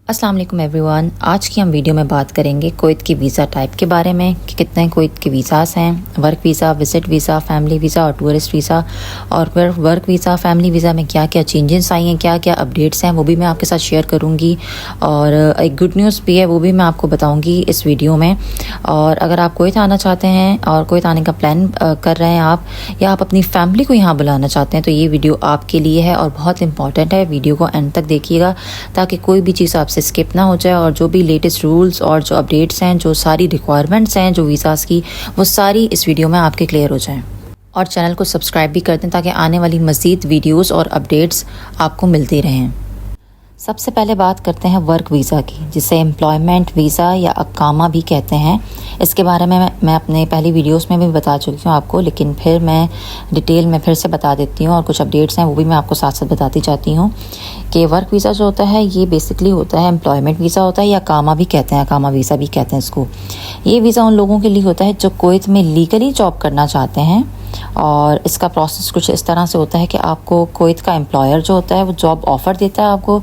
अस्सलाम वालेकुम एवरीवन। आज की हम वीडियो में बात करेंगे कुवैत की वीज़ा टाइप के बारे में कि कितने कुवैत के वीज़ास हैं, work visa, visit visa, family visa और टूरिस्ट वीज़ा। और फिर वर्क वीज़ा, फैमिली वीज़ा में क्या क्या चेंजेस आई हैं, क्या क्या अपडेट्स हैं, वो भी मैं आपके साथ शेयर करूँगी। और एक गुड न्यूज़ भी है, वो भी मैं आपको बताऊँगी इस वीडियो में। और अगर आप कुवैत आना चाहते हैं और कुवैत आने का प्लान कर रहे हैं आप, या आप अपनी फैमिली को यहाँ बुलाना चाहते हैं, तो ये वीडियो आपके लिए है और बहुत इंपॉर्टेंट है। वीडियो को एंड तक देखिएगा ताकि कोई भी चीज़ आपसे स्किप ना हो जाए और जो भी लेटेस्ट रूल्स और जो अपडेट्स हैं, जो सारी रिक्वायरमेंट्स हैं जो वीज़ास की, वो सारी इस वीडियो में आपके क्लियर हो जाएं। और चैनल को सब्सक्राइब भी कर दें ताकि आने वाली मज़ीद वीडियोस और अपडेट्स आपको मिलती रहें। सबसे पहले बात करते हैं वर्क वीज़ा की, जिसे एम्प्लॉयमेंट वीज़ा या अकामा भी कहते हैं। इसके बारे में मैं अपने पहली वीडियोस में भी बता चुकी हूँ आपको, लेकिन फिर मैं डिटेल में फिर से बता देती हूँ और कुछ अपडेट्स हैं वो भी मैं आपको साथ साथ बताती जाती हूँ। कि वर्क वीज़ा जो होता है ये बेसिकली होता है एम्प्लॉयमेंट वीज़ा होता है, या अकामा भी कहते हैं, अकामा वीज़ा भी कहते हैं इसको। ये वीज़ा उन लोगों के लिए होता है जो कुवैत में लीगली जॉब करना चाहते हैं। और इसका प्रोसेस कुछ इस तरह से होता है कि आपको कुवैत का एम्प्लॉयर जो होता है वो जॉब ऑफ़र देता है आपको।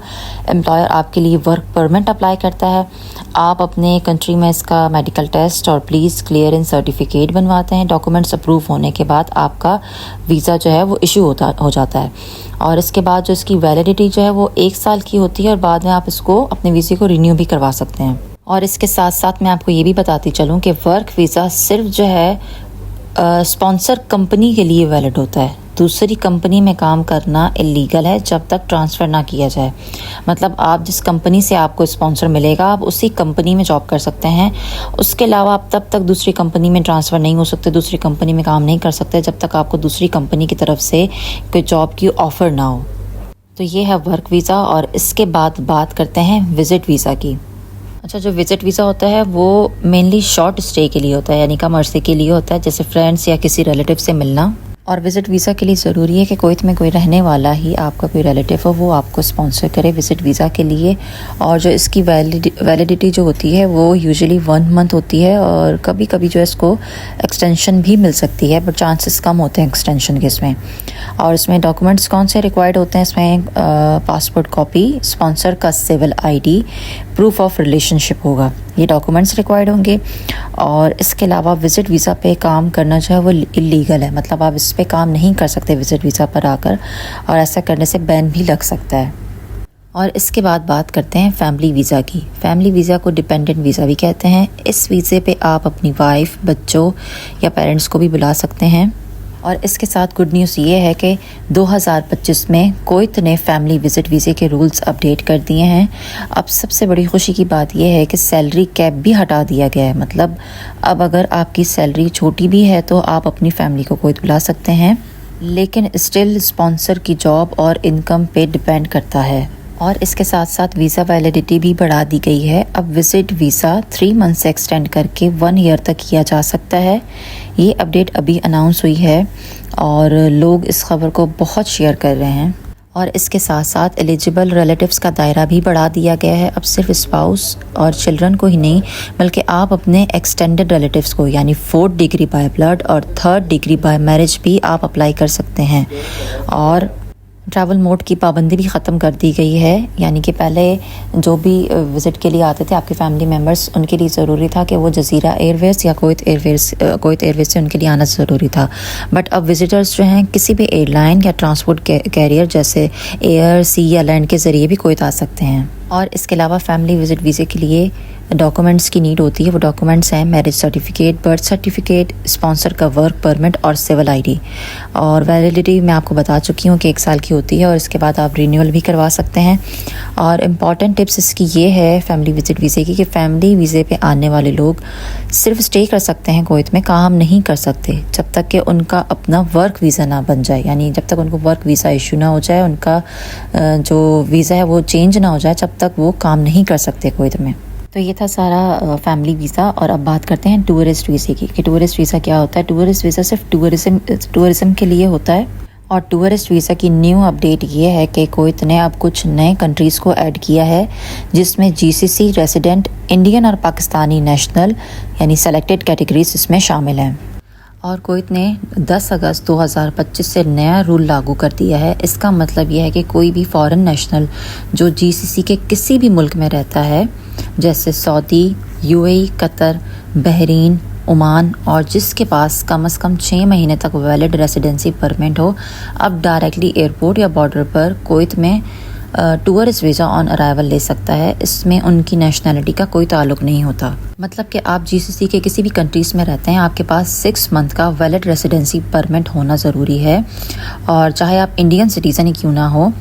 एम्प्लॉयर आपके लिए वर्क परमिट अप्लाई करता है। आप अपने कंट्री में इसका मेडिकल टेस्ट और पुलिस क्लियरेंस सर्टिफिकेट बनवाते हैं। डॉक्यूमेंट्स अप्रूव होने के बाद आपका वीज़ा जो है वो इशू हो जाता है। और इसके बाद जो इसकी वैलिडिटी जो है वो 1 साल की होती है और बाद में आप इसको अपने वीज़े को रिन्यू भी करवा सकते हैं। और इसके साथ साथ मैं आपको ये भी बताती चलूँ कि वर्क वीज़ा सिर्फ जो है स्पॉन्सर कंपनी के लिए वैलिड होता है। दूसरी कंपनी में काम करना इलीगल है जब तक ट्रांसफ़र ना किया जाए। मतलब आप जिस कंपनी से आपको स्पॉन्सर मिलेगा आप उसी कंपनी में जॉब कर सकते हैं। उसके अलावा आप तब तक दूसरी कंपनी में ट्रांसफ़र नहीं हो सकते, दूसरी कंपनी में काम नहीं कर सकते जब तक आपको दूसरी कंपनी की तरफ से कोई जॉब की ऑफ़र ना हो। तो ये है वर्क वीज़ा। और इसके बाद बात करते हैं विज़िट वीज़ा की। अच्छा, जो विज़िट वीज़ा होता है वो मेनली शॉर्ट स्टे के लिए होता है, यानी कम अरसे के लिए होता है, जैसे फ्रेंड्स या किसी रिलेटिव से मिलना। और विज़िट वीज़ा के लिए ज़रूरी है कि कुवैत में कोई रहने वाला ही आपका कोई रिलेटिव हो वो आपको स्पॉन्सर करे विज़िट वीज़ा के लिए। और जो इसकी वैलिडिटी जो होती है वो यूजुअली 1 मंथ होती है और कभी कभी जो है इसको एक्सटेंशन भी मिल सकती है, बट चांसेस कम होते हैं एक्सटेंशन के इसमें। और इसमें डॉक्यूमेंट्स कौन से रिक्वायर्ड होते हैं इसमें? पासपोर्ट कॉपी, स्पॉन्सर का civil ID, proof of relationship होगा, ये डॉक्यूमेंट्स रिक्वायर्ड होंगे। और इसके अलावा विज़िट वीज़ा पे काम करना जो है वो इलीगल है, मतलब आप इस पे काम नहीं कर सकते विज़िट वीज़ा पर आकर, और ऐसा करने से बैन भी लग सकता है। और इसके बाद बात करते हैं फैमिली वीज़ा की। फैमिली वीज़ा को डिपेंडेंट वीज़ा भी कहते हैं। इस वीज़े पे आप अपनी वाइफ, बच्चों या पेरेंट्स को भी बुला सकते हैं। और इसके साथ गुड न्यूज़ ये है कि 2025 में कुवैत ने फैमिली विज़िट वीज़े के रूल्स अपडेट कर दिए हैं। अब सबसे बड़ी खुशी की बात यह है कि सैलरी कैप भी हटा दिया गया है। मतलब अब अगर आपकी सैलरी छोटी भी है तो आप अपनी फैमिली को कुवैत बुला सकते हैं, लेकिन स्टिल स्पॉन्सर की जॉब और इनकम पे डिपेंड करता है। और इसके साथ साथ वीज़ा वैलिडिटी भी बढ़ा दी गई है। अब विज़िट वीज़ा 3 मंथ से एक्सटेंड करके 1 ईयर तक किया जा सकता है। ये अपडेट अभी अनाउंस हुई है और लोग इस खबर को बहुत शेयर कर रहे हैं। और इसके साथ साथ एलिजिबल रिलेटिव्स का दायरा भी बढ़ा दिया गया है। अब सिर्फ स्पाउस और चिल्ड्रन को ही नहीं, बल्कि आप अपने एक्सटेंडेड रिलेटिव्स को, यानी 4th डिग्री बाय ब्लड और 3rd डिग्री बाय मैरिज भी आप अप्लाई कर सकते हैं। और ट्रैवल मोड की पाबंदी भी ख़त्म कर दी गई है, यानी कि पहले जो भी विज़िट के लिए आते थे आपके फैमिली मेम्बर्स, उनके लिए ज़रूरी था कि वो जज़ीरा एयरवेज़ या कुवैत एयरवेज़ से उनके लिए आना ज़रूरी था। बट अब विज़िटर्स जो हैं किसी भी एयरलाइन या ट्रांसपोर्ट कैरियर जैसे एयर, सी या लैंड के ज़रिए भी कुवैत आ सकते हैं। और इसके अलावा फैमिली विज़िट वीज़े के लिए डॉक्यूमेंट्स की नीड होती है। वो डॉक्यूमेंट्स हैं marriage certificate, birth certificate, sponsor का वर्क परमिट और सिविल ID। और वैलिडिटी मैं आपको बता चुकी हूँ कि 1 साल की होती है और इसके बाद आप रिन्यूअल भी करवा सकते हैं। और इम्पॉर्टेंट टिप्स इसकी ये है फैमिली विज़िट वीज़े की, कि फैमिली वीज़े पे आने वाले लोग सिर्फ स्टे कर सकते हैं कुवैत में, काम नहीं कर सकते जब तक कि उनका अपना वर्क वीज़ा ना बन जाए, यानी जब तक उनको वर्क वीज़ा इशू ना हो जाए, उनका जो वीज़ा है वो चेंज ना हो जाए, जब तक वो काम नहीं कर सकते कुवैत में। तो ये था सारा फैमिली वीज़ा। और अब बात करते हैं टूरिस्ट वीज़े की, कि टूरिस्ट वीज़ा क्या होता है। टूरिस्ट वीज़ा सिर्फ टूरिज़म के लिए होता है। और टूरिस्ट वीज़ा की न्यू अपडेट ये है कि कुवैत ने अब कुछ नए कंट्रीज़ को ऐड किया है, जिसमें GCC रेसिडेंट, इंडियन और पाकिस्तानी नेशनल, यानी सेलेक्टेड कैटेगरीज इसमें शामिल हैं। और कुवैत ने 10 अगस्त 2025 से नया रूल लागू कर दिया है। इसका मतलब यह है कि कोई भी फॉरेन नेशनल जो जीसीसी के किसी भी मुल्क में रहता है, जैसे Saudi, UAE, Qatar, Bahrain, Oman, और जिसके पास कम से कम 6 महीने तक वैलिड रेसिडेंसी परमिट हो, अब डायरेक्टली एयरपोर्ट या बॉर्डर पर कुवैत में टूरिस्ट वीज़ा ऑन अराइवल ले सकता है। इसमें उनकी नेशनैलिटी का कोई ताल्लुक नहीं होता। मतलब कि आप जीसीसी के किसी भी कंट्रीज़ में रहते हैं, आपके पास 6 मंथ का वैलिड रेसिडेंसी परमिट होना ज़रूरी है, और चाहे आप इंडियन सिटीज़न ही क्यों ना हो।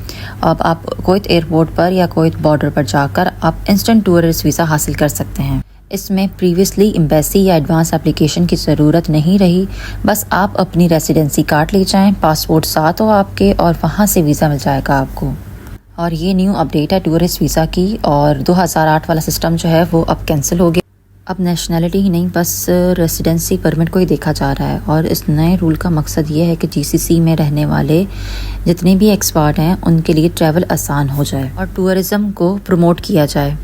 अब आप कुवैत एयरपोर्ट पर या कुवैत बॉर्डर पर जाकर आप इंस्टेंट टूरिस्ट वीज़ा हासिल कर सकते हैं। इसमें प्रीवियसली एम्बेसी या एडवांस एप्लीकेशन की ज़रूरत नहीं रही। बस आप अपनी रेसिडेंसी कार्ड ले जाएं, पासपोर्ट साथ हो आपके, और वहाँ से वीज़ा मिल जाएगा आपको। और ये न्यू अपडेट है टूरिस्ट वीज़ा की, और 2008 वाला सिस्टम जो है वो अब कैंसिल हो गया। अब नेशनैलिटी ही नहीं, बस रेसिडेंसी परमिट को ही देखा जा रहा है। और इस नए रूल का मकसद ये है कि जीसीसी में रहने वाले जितने भी एक्सपर्ट हैं उनके लिए ट्रैवल आसान हो जाए और टूरिज़्म को प्रमोट किया जाए।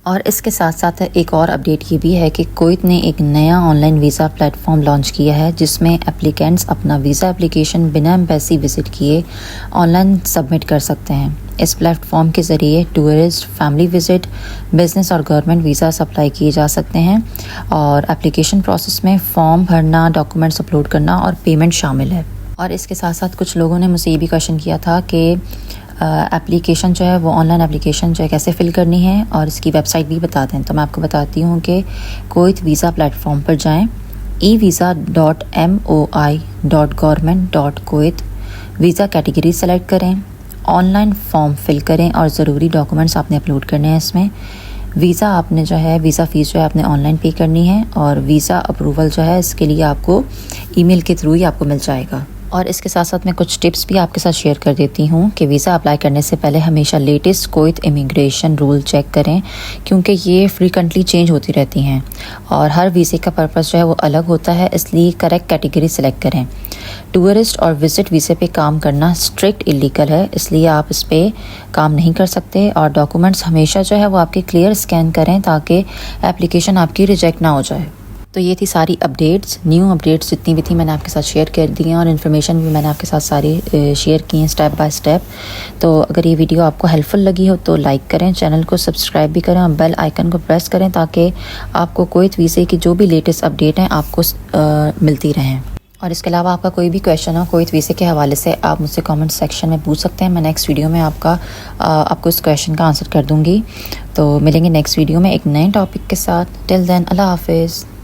और इसके साथ साथ एक और अपडेट ये भी है कि कुवैत ने एक नया ऑनलाइन वीज़ा प्लेटफॉर्म लॉन्च किया है, जिसमें एप्लीकेंट्स अपना वीज़ा एप्लीकेशन बिना एम्बेसी विज़िट किए ऑनलाइन सबमिट कर सकते हैं। इस प्लेटफॉर्म के ज़रिए टूरिस्ट, फैमिली विज़िट, बिज़नेस और गवर्नमेंट वीज़ा अप्लाई किए जा सकते हैं। और एप्लीकेशन प्रोसेस में फॉर्म भरना, डॉक्यूमेंट्स अपलोड करना और पेमेंट शामिल है। और इसके साथ साथ कुछ लोगों ने मुझसे ये भी क्वेश्चन किया था कि एप्लीकेशन जो है वो ऑनलाइन एप्लीकेशन जो है कैसे फ़िल करनी है, और इसकी वेबसाइट भी बता दें। तो मैं आपको बताती हूँ कि कुवैत वीज़ा प्लेटफॉर्म पर जाएं, evisa.moi.government.kuwait, वीज़ा कैटेगरी सेलेक्ट करें, ऑनलाइन फॉर्म फिल करें और ज़रूरी डॉक्यूमेंट्स आपने अपलोड करने हैं। इसमें वीज़ा आपने जो है वीज़ा फ़ीस जो है आपने ऑनलाइन पे करनी है, और वीज़ा अप्रूवल जो है इसके लिए आपको ईमेल के थ्रू ही आपको मिल जाएगा। और इसके साथ साथ मैं कुछ टिप्स भी आपके साथ शेयर कर देती हूँ कि वीज़ा अप्लाई करने से पहले हमेशा latest Kuwait immigration rule check करें, क्योंकि ये फ्रीक्वेंटली चेंज होती रहती हैं और हर वीज़े का पर्पस जो है वो अलग होता है, इसलिए करेक्ट कैटेगरी सेलेक्ट करें। टूरिस्ट और विज़िट वीज़े पे काम करना स्ट्रिक्ट इलीगल है, इसलिए आप इस पर काम नहीं कर सकते। और डॉक्यूमेंट्स हमेशा जो है वो आपके क्लियर स्कैन करें ताकि एप्लीकेशन आपकी रिजेक्ट ना हो जाए। तो ये थी सारी अपडेट्स, न्यू अपडेट्स जितनी भी थी मैंने आपके साथ शेयर कर दी हैं, और इन्फॉर्मेशन भी मैंने आपके साथ सारी शेयर की हैं स्टेप बाय स्टेप। तो अगर ये वीडियो आपको हेल्पफुल लगी हो तो लाइक करें, चैनल को सब्सक्राइब भी करें और बेल आइकन को प्रेस करें ताकि आपको कुवैत वीज़े की जो भी लेटेस्ट अपडेट हैं आपको मिलती रहें। और इसके अलावा आपका कोई भी क्वेश्चन हो कुवैत वीज़े के हवाले से आप मुझसे कमेंट सेक्शन में पूछ सकते हैं। मैं नेक्स्ट वीडियो में आपको इस क्वेश्चन का आंसर कर दूँगी। तो मिलेंगे नेक्स्ट वीडियो में एक नए टॉपिक के साथ। टिल देन अल्लाह हाफिज़।